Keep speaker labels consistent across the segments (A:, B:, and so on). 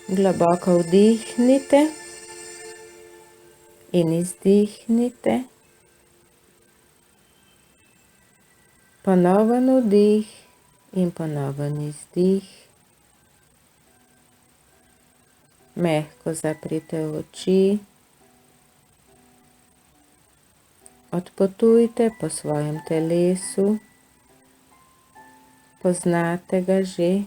A: Globoko vdihnite in izdihnite. Ponoven vdih in ponoven izdih. Mehko zaprite oči. Odpotujte po svojem telesu. Poznate ga že.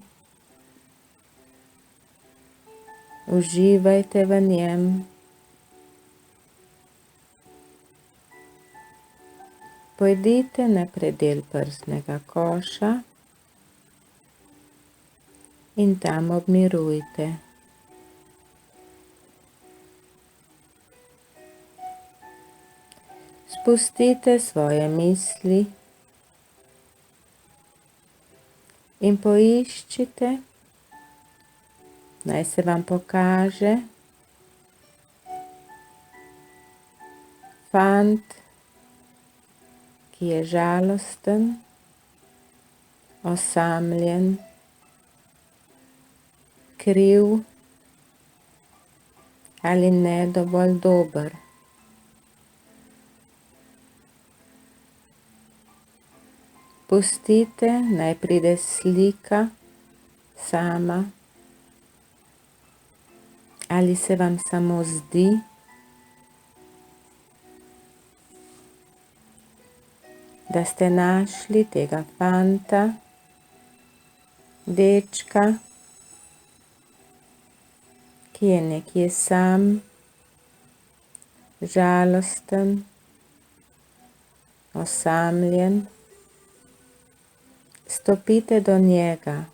A: Uživajte v njem. Pojdite na predel prsnega koša in tam obmirujte. Spustite svoje misli in poiščite, naj se vam pokaže fant, ki je žalosten, osamljen, kriv ali ne dovolj dober. Pustite, naj pride slika sama, ali se vam samo zdi, da ste našli tega fanta, dečka, ki je nekje sam, žalosten, osamljen. Stopite do njega,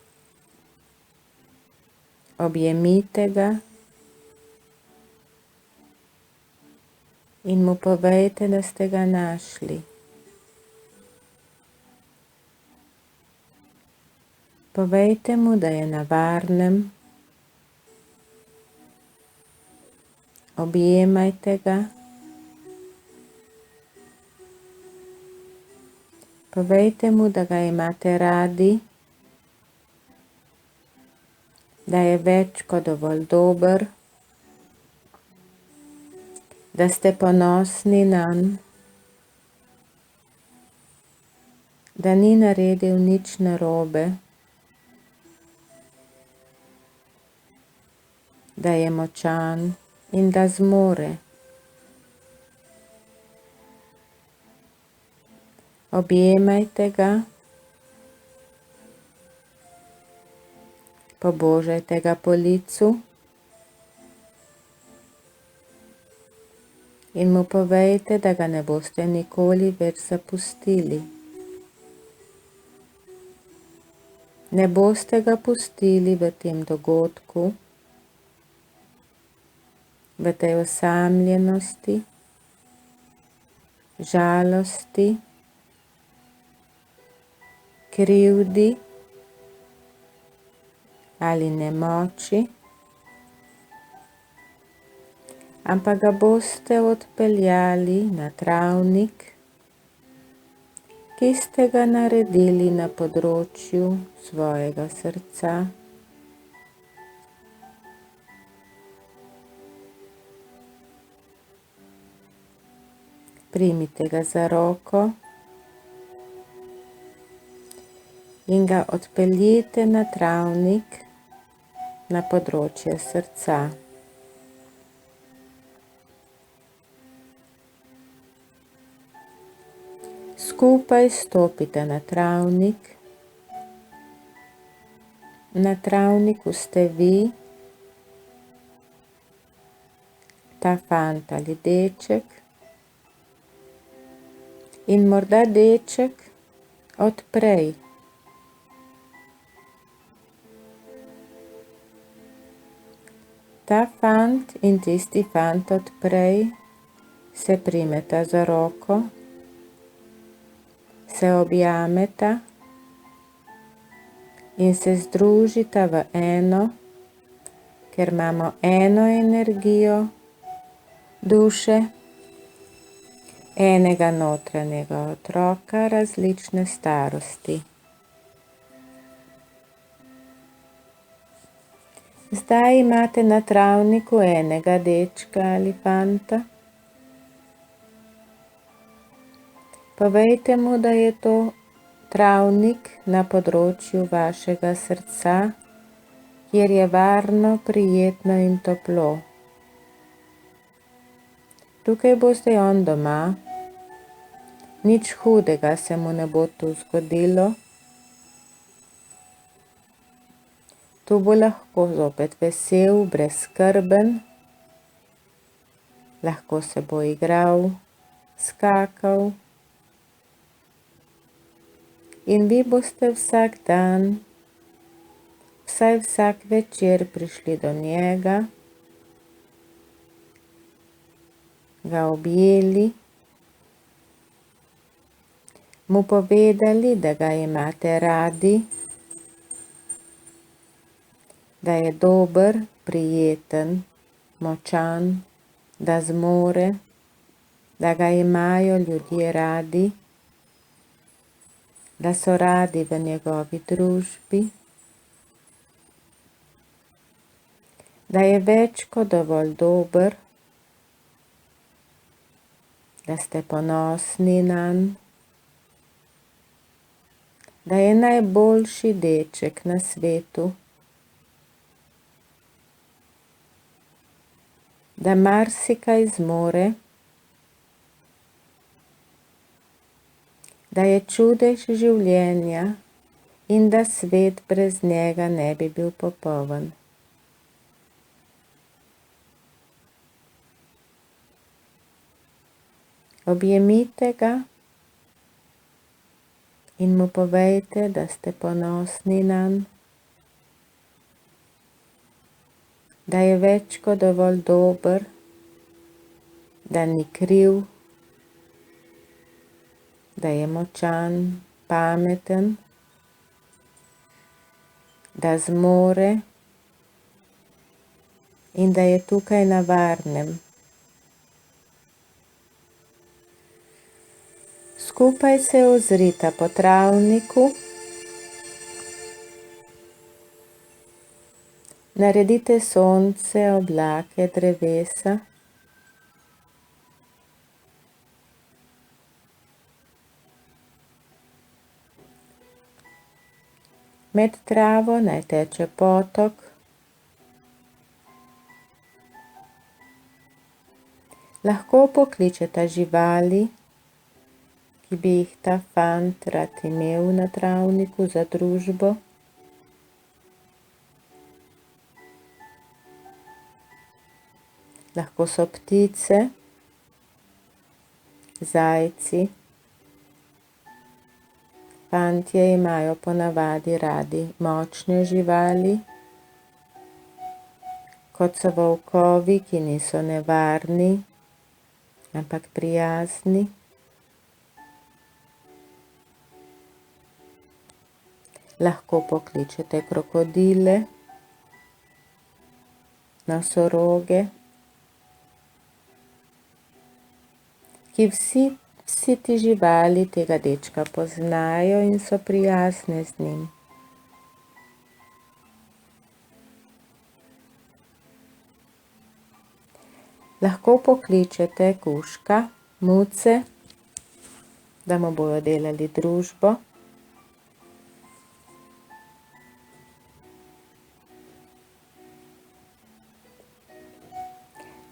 A: objemite ga in mu povejte, da ste ga našli. Povejte mu, da je na varnem. Objemajte ga. Povejte mu, da ga imate radi, da je več kot dovolj dober, da ste ponosni nanj, da ni naredil nič narobe, da je močan in da zmore. Objemajte ga, pobožajte ga po licu in mu povejte, da ga ne boste nikoli več zapustili. Ne boste ga pustili v tem dogodku, v tej osamljenosti, žalosti, krivdi ali nemoči, ampak ga boste odpeljali na travnik, ki ste ga naredili na področju svojega srca. Primite ga za roko in ga odpeljite na travnik na področje srca. Skupaj stopite na travnik. Na travniku ste vi, ta fant ali deček in morda deček od prej. Ta fant in tisti fant od prej se primeta za roko, se objameta in se združita v eno, ker imamo eno energijo duše, enega notranjega otroka različne starosti. Zdaj imate na travniku enega dečka ali fanta. Povejte mu, da je to travnik na področju vašega srca, kjer je varno, prijetno in toplo. Tukaj bo zdaj on doma, nič hudega se mu ne bo tu zgodilo. Tu bo lahko zopet vesel, brezskrben, lahko se bo igral, skakal. In vi boste vsak dan, vsaj vsak večer prišli do njega, ga objeli, mu povedali, da ga imate radi, da je dober, prijeten, močan, da zmore, da ga imajo ljudje radi, da so radi v njegovi družbi, da je več kot dovolj dober, da ste ponosni nanj, da je najboljši deček na svetu, da marsikaj zmore, da je čudež življenja in da svet brez njega ne bi bil popoln. Objemite ga in mu povejte, da ste ponosni nanj, da je več kot dovolj dober, da ni kriv, da je močan, pameten, da zmore in da je tukaj na varnem. Skupaj se ozrita po travniku, naredite sonce, oblake, drevesa. Med travo naj teče potok. Lahko pokličeta živali, ki bi jih ta fant rad imel na travniku za družbo. Lahko so ptice, zajci. Fantje imajo ponavadi radi močne živali, kot so volkovi, ki niso nevarni, ampak prijazni. Lahko pokličete krokodile, nosoroge, ki vsi ti živali tega dečka poznajo in so prijazne z njim. Lahko pokličete kužka, muce, da mu bojo delali družbo.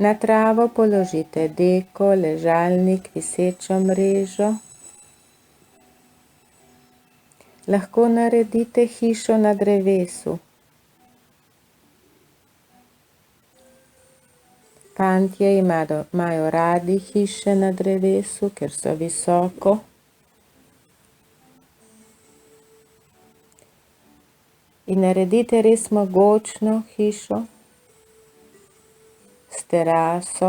A: Na travo položite deko, ležalnik, visečo mrežo. Lahko naredite hišo na drevesu. Fantje imajo radi hiše na drevesu, ker so visoko. In naredite res mogočno hišo s teraso,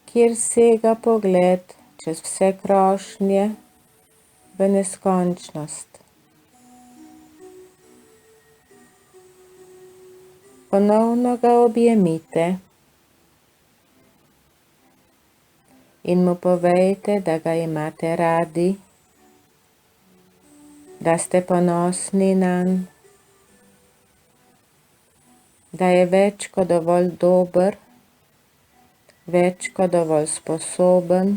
A: kjer sega pogled čez vse krošnje v neskončnost. Ponovno ga objemite in mu povejte, da ga imate radi, da ste ponosni nanj, da je več kot dovolj dober, več kot dovolj sposoben,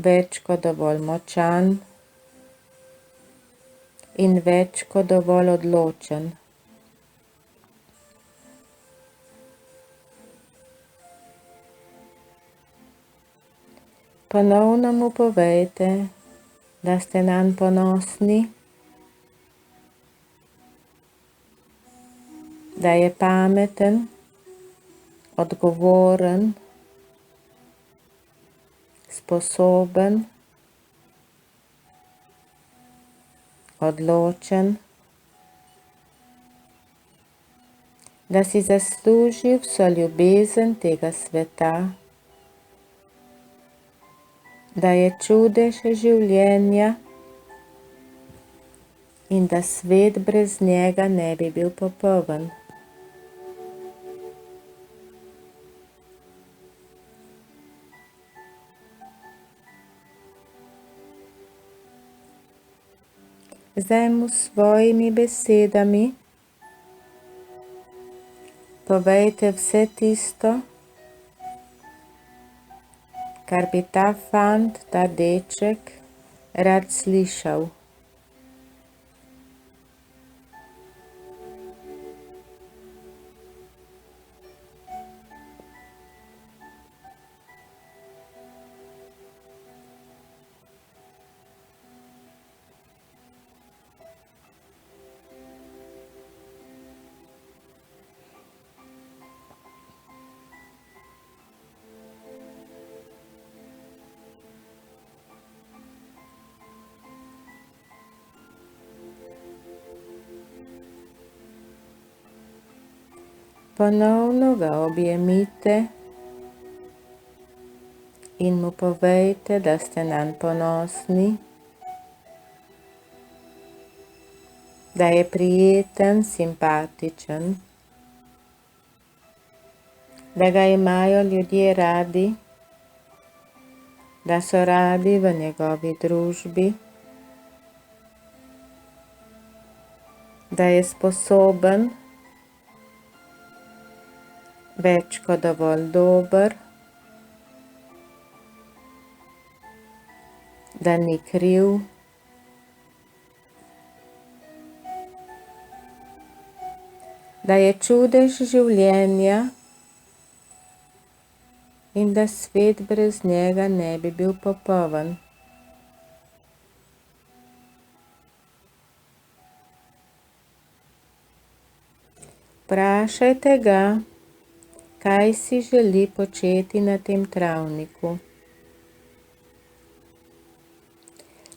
A: več kot dovolj močan in več kot dovolj odločen. Ponovno mu povejte, da ste nanj ponosni, da je pameten, odgovoren, sposoben, odločen, da si zasluži vso ljubezen tega sveta, da je čudež življenja in da svet brez njega ne bi bil popoln. Zdaj mu s svojimi besedami povejte vse tisto, kar bi ta fant, ta deček rad slišal. Ponovno ga objemite in mu povejte, da ste nanj ponosni, da je prijeten, simpatičen, da ga imajo ljudje radi, da so radi v njegovi družbi, da je sposoben, več kot dovolj dober, da ni kriv, da je čudež življenja in da svet brez njega ne bi bil popoln. Vprašajte ga, kaj si želi početi na tem travniku.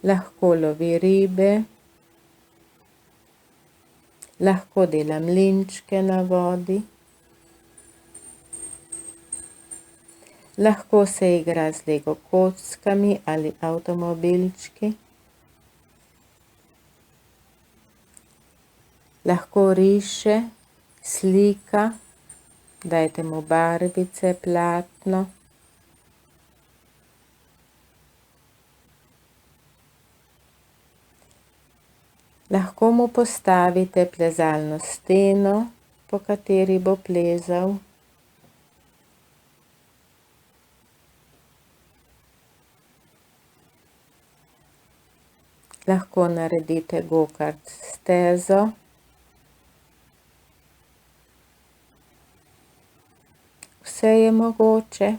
A: Lahko lovi ribe, lahko dela mlinčke na vodi, lahko se igra z lego kockami ali avtomobilčki, lahko riše, slika, dajte mu barvice, platno. Lahko mu postavite plezalno steno, po kateri bo plezal. Lahko naredite gokart stezo. Vse je mogoče.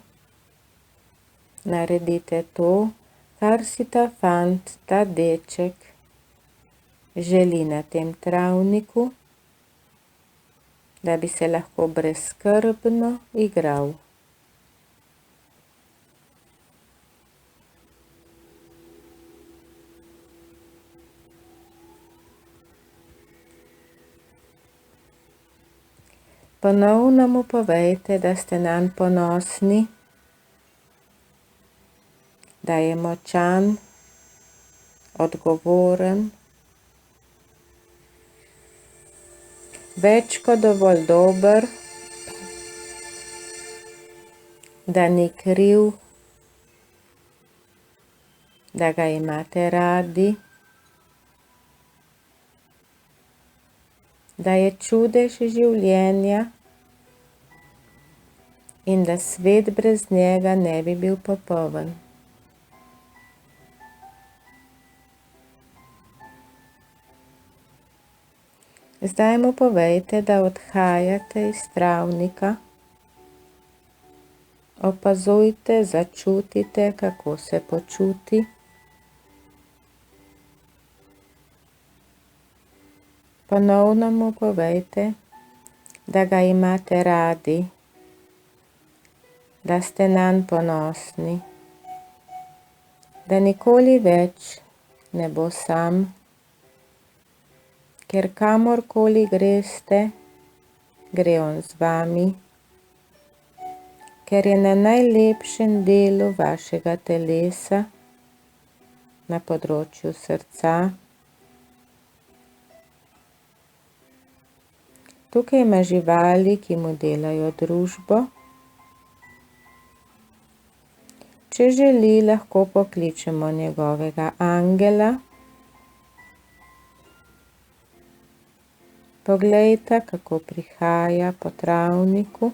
A: Naredite to, kar si ta fant, ta deček želi na tem travniku, da bi se lahko brezskrbno igral. Ponovno mu povejte, da ste nanj ponosni, da je močan, odgovoren, več kot dovolj dober, da ni kriv, da ga imate radi da je čudež življenja in da svet brez njega ne bi bil popoln. Zdaj mu povejte, da odhajate iz travnika. Opazujte, začutite, kako se počuti. Ponovno mu povejte, da ga imate radi, da ste nanj ponosni, da nikoli več ne bo sam, ker kamorkoli greste, gre on z vami, ker je na najlepšem delu vašega telesa, na področju srca. Tukaj ima živali, ki mu delajo družbo. Če želi, lahko pokličemo njegovega angela. Poglejte, kako prihaja po travniku.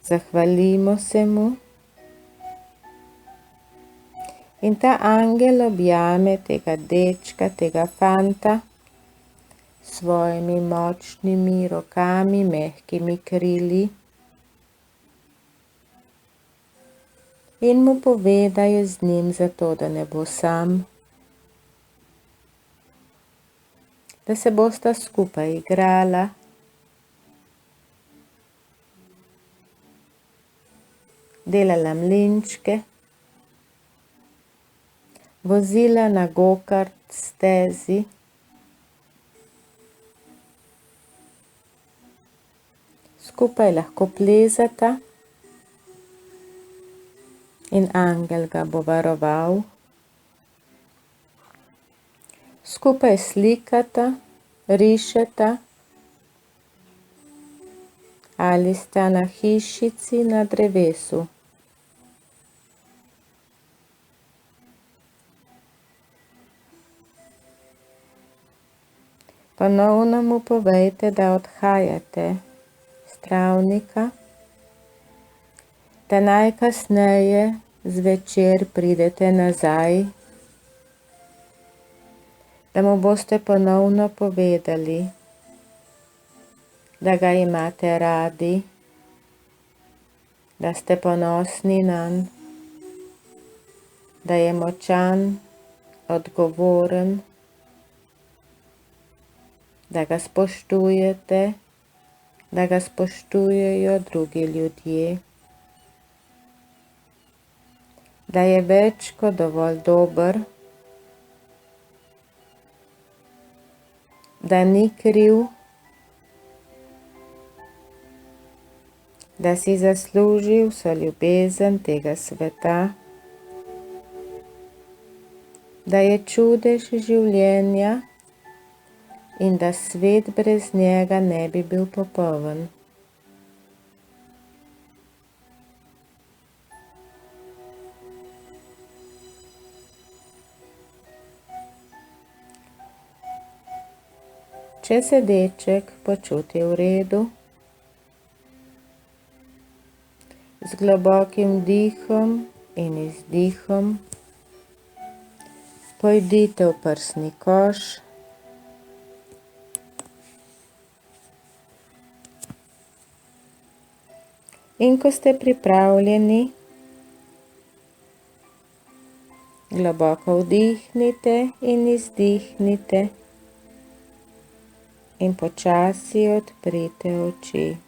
A: Zahvalimo se mu. In ta angel objame tega dečka, tega fanta, s svojimi močnimi rokami, mehkimi krili. In mu pove, da je z njim zato, da ne bo sam. Da se bosta skupaj igrala. Delala mlinčke. Vozila na gokart stezi. Skupaj lahko plezata. In angel ga bo varoval. Skupaj slikata, rišeta ali sta na hišici na drevesu. Ponovno mu povejte, da odhajate s travnika, da najkasneje zvečer pridete nazaj, da mu boste ponovno povedali, da ga imate radi, da ste ponosni nanj, da je močan, odgovoren, da ga spoštujete, da ga spoštujejo drugi ljudje, da je več kot dovolj dober, da ni kriv, da si zasluži vso ljubezen tega sveta, da je čudež življenja in da svet brez njega ne bi bil popoln. Če se deček počuti v redu, z globokim vdihom in izdihom pojdite v prsni koš in ko ste pripravljeni, globoko vdihnite in izdihnite in počasi odprite oči.